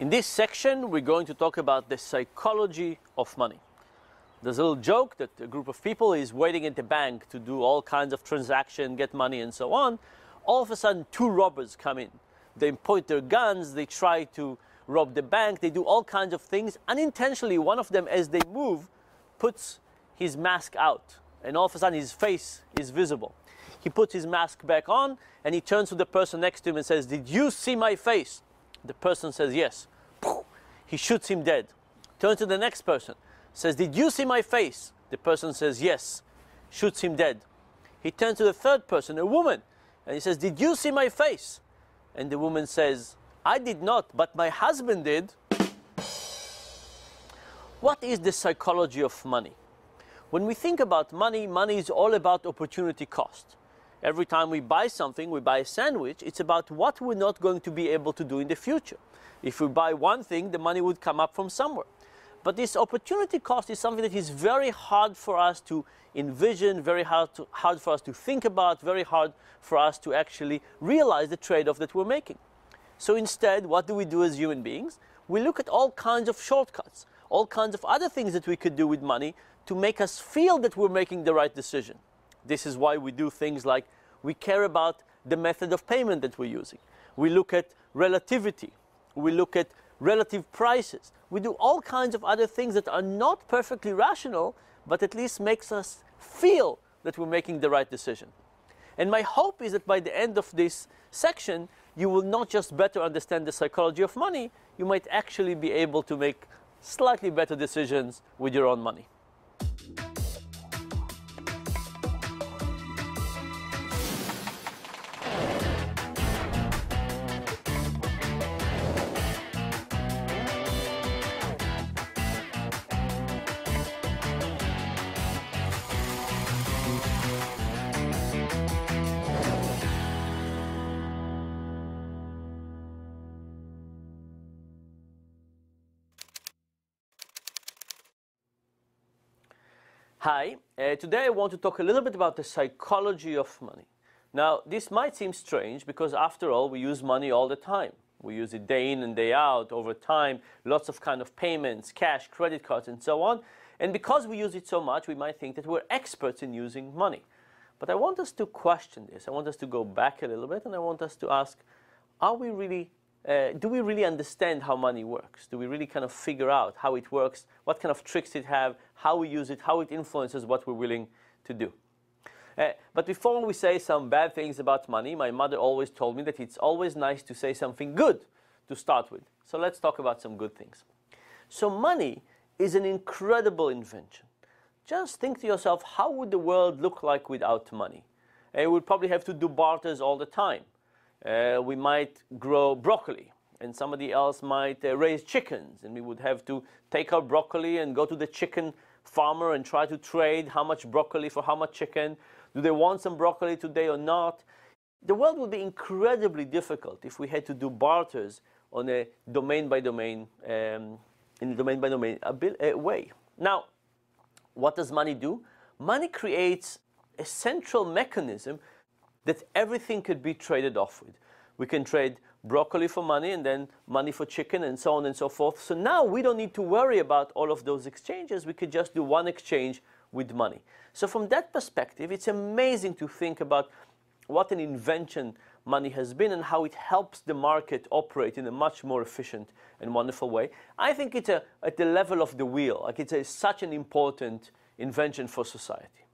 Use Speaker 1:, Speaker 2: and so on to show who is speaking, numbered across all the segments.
Speaker 1: In this section, we're going to talk about the psychology of money. There's a little joke that a group of people is waiting at the bank to do all kinds of transactions, get money and so on. All of a sudden, two robbers come in. They point their guns, they try to rob the bank, they do all kinds of things. Unintentionally, one of them, as they move, puts his mask out. And all of a sudden, his face is visible. He puts his mask back on, and he turns to the person next to him and says, "Did you see my face?" The person says, "Yes." He shoots him dead. Turns to the next person, says, "Did you see my face?" The person says, "Yes." Shoots him dead. He turns to the third person, a woman, and he says, "Did you see my face?" And the woman says, "I did not, but my husband did." What is the psychology of money? When we think about money, money is all about opportunity cost. Every time we buy something, we buy a sandwich, it's about what we're not going to be able to do in the future. If we buy one thing, the money would come up from somewhere. But this opportunity cost is something that is very hard for us to envision, very hard for us to think about, very hard for us to actually realize the trade-off that we're making. So instead, what do we do as human beings? We look at all kinds of shortcuts, all kinds of other things that we could do with money to make us feel that we're making the right decision. This is why we do things like we care about the method of payment that we're using. We look at relativity. We look at relative prices. We do all kinds of other things that are not perfectly rational, but at least makes us feel that we're making the right decision. And my hope is that by the end of this section, you will not just better understand the psychology of money, you might actually be able to make slightly better decisions with your own money. Hi, today I want to talk a little bit about the psychology of money. Now, this might seem strange because after all, we use money all the time. We use it day in and day out, over time, lots of kind of payments, cash, credit cards, and so on. And because we use it so much, we might think that we're experts in using money. But I want us to question this. I want us to go back a little bit, and I want us to ask, do we really understand how money works? Do we really kind of figure out how it works, what kind of tricks it have, how we use it, how it influences what we're willing to do? But before we say some bad things about money, my mother always told me that it's always nice to say something good to start with. So let's talk about some good things. So money is an incredible invention. Just think to yourself, how would the world look like without money? We would probably have to do barters all the time. We might grow broccoli, and somebody else might raise chickens, and we would have to take our broccoli and go to the chicken farmer and try to trade how much broccoli for how much chicken. Do they want some broccoli today or not? The world would be incredibly difficult if we had to do barters on a domain-by-domain, in a domain-by-domain way. Now, what does money do? Money creates a central mechanism that everything could be traded off with. We can trade broccoli for money and then money for chicken and so on and so forth. So now we don't need to worry about all of those exchanges. We could just do one exchange with money. So from that perspective, it's amazing to think about what an invention money has been and how it helps the market operate in a much more efficient and wonderful way. I think it's at the level of the wheel. Like it's such an important invention for society.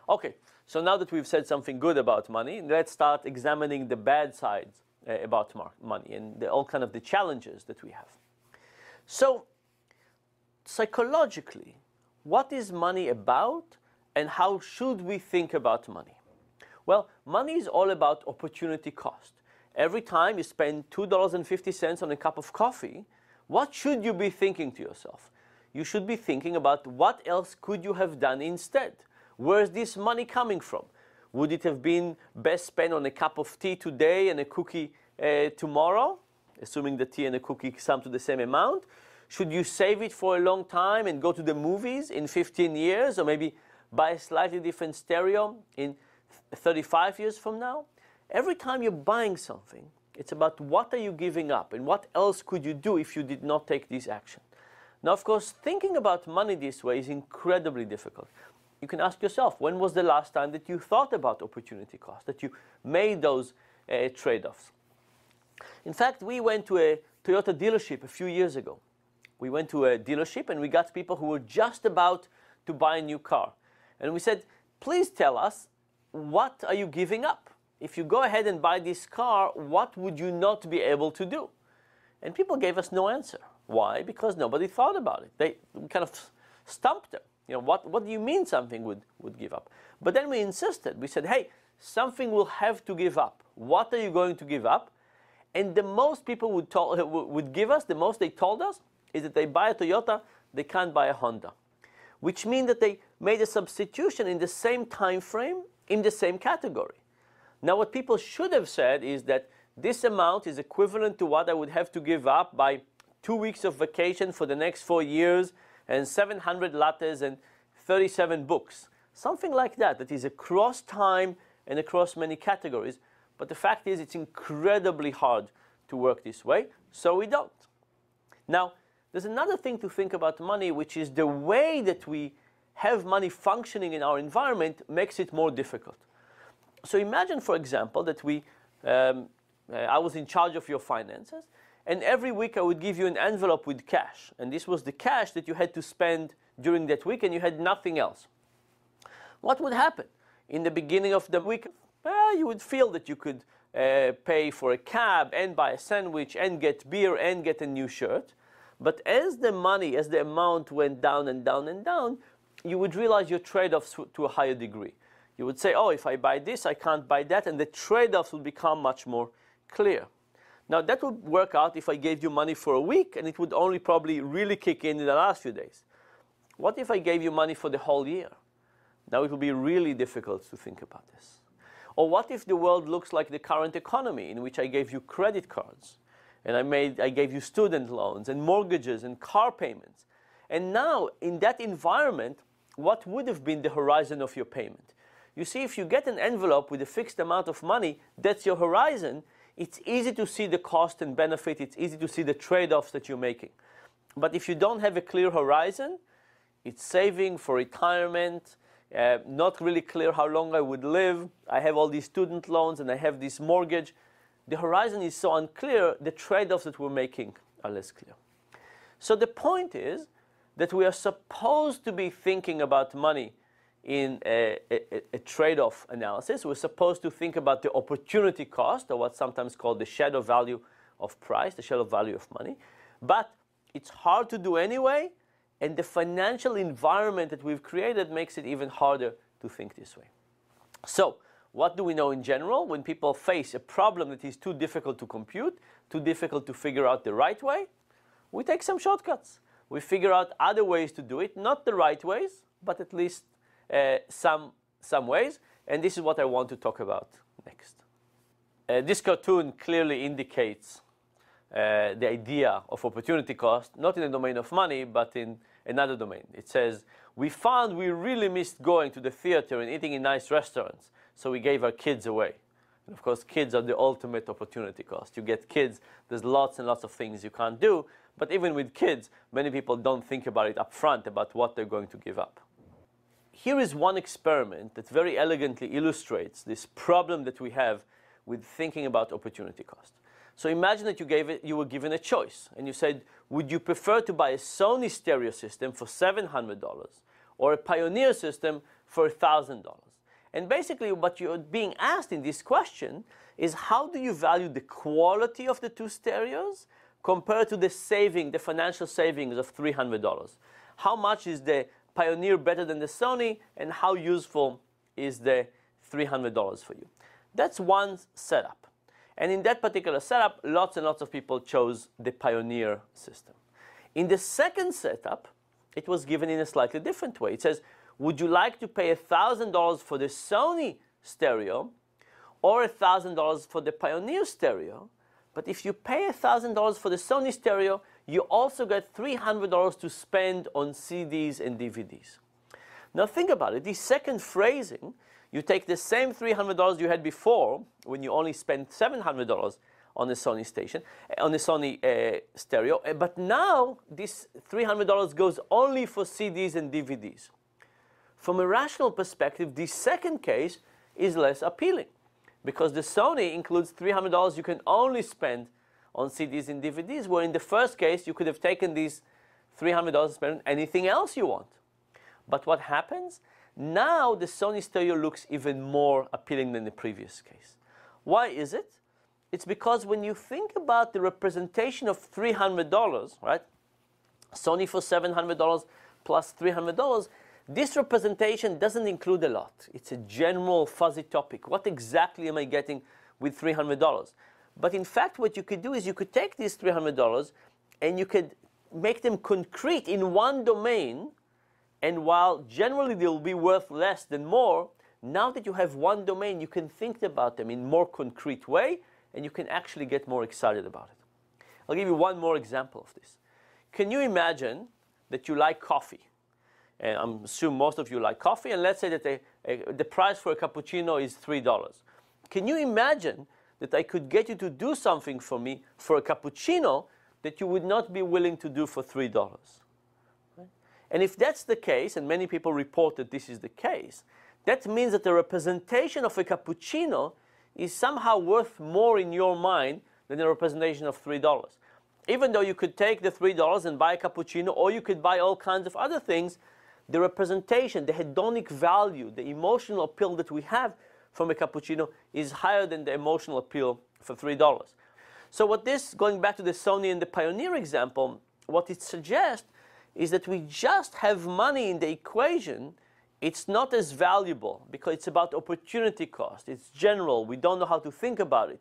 Speaker 1: Okay. So now that we've said something good about money, let's start examining the bad sides about money and all kind of the challenges that we have. So psychologically, what is money about and how should we think about money? Well, money is all about opportunity cost. Every time you spend $2.50 on a cup of coffee, what should you be thinking to yourself? You should be thinking about what else could you have done instead? Where's this money coming from? Would it have been best spent on a cup of tea today and a cookie tomorrow, assuming the tea and the cookie sum to the same amount? Should you save it for a long time and go to the movies in 15 years, or maybe buy a slightly different stereo in 35 years from now? Every time you're buying something, It's about what are you giving up and what else could you do if you did not take this action. Now, of course, thinking about money this way is incredibly difficult. You can ask yourself, when was the last time that you thought about opportunity cost, that you made those trade-offs? In fact, we went to a Toyota dealership a few years ago. We went to a dealership and we got people who were just about to buy a new car. And we said, please tell us, what are you giving up? If you go ahead and buy this car, what would you not be able to do? And people gave us no answer. Why? Because nobody thought about it. We kind of stumped them. You know, what do you mean something would give up? But then we insisted. We said, hey, something will have to give up. What are you going to give up? And the most people would give us, the most they told us, is that they buy a Toyota, they can't buy a Honda. Which means that they made a substitution in the same time frame, in the same category. Now what people should have said is that this amount is equivalent to what I would have to give up by 2 weeks of vacation for the next 4 years and 700 lattes and 37 books. Something like that, that is across time and across many categories. But the fact is it's incredibly hard to work this way, so we don't. Now, there's another thing to think about money, which is the way that we have money functioning in our environment makes it more difficult. So imagine, for example, that I was in charge of your finances, and every week I would give you an envelope with cash. And this was the cash that you had to spend during that week, and you had nothing else. What would happen? In the beginning of the week, you would feel that you could pay for a cab and buy a sandwich and get beer and get a new shirt. But as the money, as the amount went down and down and down, you would realize your trade-offs to a higher degree. You would say, oh, if I buy this, I can't buy that, and the trade-offs would become much more clear. Now, that would work out if I gave you money for a week, and it would only probably really kick in the last few days. What if I gave you money for the whole year? Now it would be really difficult to think about this. Or what if the world looks like the current economy, in which I gave you credit cards, and I gave you student loans and mortgages and car payments. And now, in that environment, what would have been the horizon of your payment? You see, if you get an envelope with a fixed amount of money, that's your horizon. It's easy to see the cost and benefit. It's easy to see the trade-offs that you're making. But if you don't have a clear horizon, it's saving for retirement, not really clear how long I would live. I have all these student loans and I have this mortgage. The horizon is so unclear, the trade-offs that we're making are less clear. So the point is that we are supposed to be thinking about money in a trade-off analysis. We're supposed to think about the opportunity cost, or what's sometimes called the shadow value of price, the shadow value of money. But it's hard to do anyway, and the financial environment that we've created makes it even harder to think this way. So, what do we know in general? When people face a problem that is too difficult to compute, too difficult to figure out the right way, we take some shortcuts. We figure out other ways to do it, not the right ways, but at least some ways. And this is what I want to talk about next. This cartoon clearly indicates the idea of opportunity cost, not in the domain of money, but in another domain. It says, we found we really missed going to the theater and eating in nice restaurants, so we gave our kids away. And of course, kids are the ultimate opportunity cost. You get kids, there's lots and lots of things you can't do, but even with kids, many people don't think about it up front, about what they're going to give up. Here is one experiment that very elegantly illustrates this problem that we have with thinking about opportunity cost. So imagine that you were given a choice, and you said, would you prefer to buy a Sony stereo system for $700 or a Pioneer system for $1,000? And basically what you're being asked in this question is, how do you value the quality of the two stereos compared to the financial savings of $300? How much is the Pioneer better than the Sony, and how useful is the $300 for you? That's one setup. And in that particular setup, lots and lots of people chose the Pioneer system. In the second setup, it was given in a slightly different way. It says, would you like to pay $1,000 for the Sony stereo or $1,000 for the Pioneer stereo? But if you pay $1,000 for the Sony stereo, you also get $300 to spend on CDs and DVDs. Now think about it. This second phrasing, you take the same $300 you had before, when you only spent $700 on the Sony station, on the Sony stereo. But now this $300 goes only for CDs and DVDs. From a rational perspective, the second case is less appealing because the Sony includes $300 you can only spend on CDs and DVDs, where in the first case you could have taken these $300 and spent on anything else you want. But what happens? Now the Sony stereo looks even more appealing than the previous case. Why is it? It's because when you think about the representation of $300, right? Sony for $700 plus $300, this representation doesn't include a lot. It's a general fuzzy topic. What exactly am I getting with $300? But in fact, what you could do is you could take these $300 and you could make them concrete in one domain, and while generally they'll be worth less than more, now that you have one domain, you can think about them in a more concrete way, and you can actually get more excited about it. I'll give you one more example of this. Can you imagine that you like coffee? And I'm assuming most of you like coffee, and let's say that the price for a cappuccino is $3. Can you imagine that I could get you to do something for me for a cappuccino that you would not be willing to do for $3? Right? And if that's the case, and many people report that this is the case, that means that the representation of a cappuccino is somehow worth more in your mind than the representation of $3. Even though you could take the $3 and buy a cappuccino, or you could buy all kinds of other things, the representation, the hedonic value, the emotional appeal that we have from a cappuccino is higher than the emotional appeal for $3. So what this, going back to the Sony and the Pioneer example, what it suggests is that we just have money in the equation. It's not as valuable because it's about opportunity cost. It's general. We don't know how to think about it.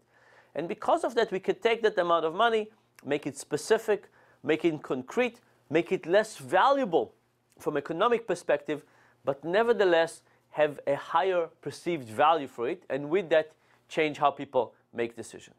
Speaker 1: And because of that, we could take that amount of money, make it specific, make it concrete, make it less valuable from economic perspective, but nevertheless have a higher perceived value for it, and with that, change how people make decisions.